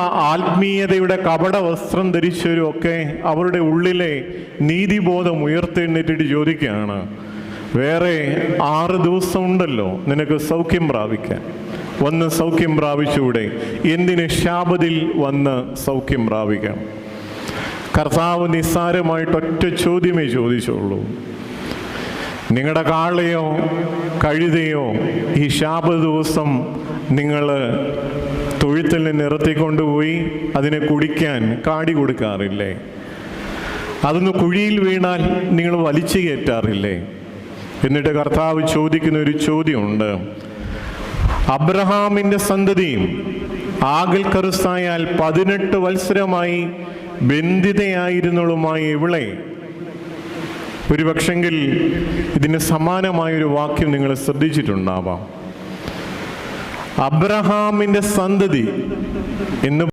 ആത്മീയതയുടെ കപട വസ്ത്രം ധരിച്ചവരും ഒക്കെ അവരുടെ ഉള്ളിലെ നീതിബോധം ഉയർത്തെഴുന്നേറ്റിട്ട് ചോദിക്കുകയാണ്, വേറെ 6 ദിവസമുണ്ടല്ലോ നിനക്ക് സൗഖ്യം പ്രാപിക്കാൻ, വന്ന് സൗഖ്യം പ്രാപിച്ചൂടെ? എന്തിന് ശാബത്തിൽ വന്ന് സൗഖ്യം പ്രാപിക്കണം? കർത്താവ് നിസ്സാരമായിട്ട് ഒറ്റ ചോദ്യമേ ചോദിച്ചുള്ളൂ. നിങ്ങളുടെ കാളയോ കഴുതയോ ഈ ശാബത്ത് ദിവസം നിങ്ങൾ തൊഴുത്തിൽ നിന്ന് ഇറത്തിക്കൊണ്ടുപോയി അതിനെ കുടിക്കാൻ കാടി കൊടുക്കാറില്ലേ? അതൊന്ന് കുഴിയിൽ വീണാൽ നിങ്ങൾ വലിച്ചു കയറ്റാറില്ലേ? എന്നിട്ട് കർത്താവ് ചോദിക്കുന്ന ഒരു ചോദ്യമുണ്ട്. അബ്രഹാമിൻ്റെ സന്തതിയും ആഗൽ കറുസായാൽ 18 വത്സരമായി ബന്ധിതയായിരുന്നവളുമായി ഇവളെ. ഒരു പക്ഷെങ്കിൽ ഇതിന് സമാനമായൊരു വാക്യം നിങ്ങൾ ശ്രദ്ധിച്ചിട്ടുണ്ടാവാം. അബ്രഹാമിൻ്റെ സന്തതി എന്ന്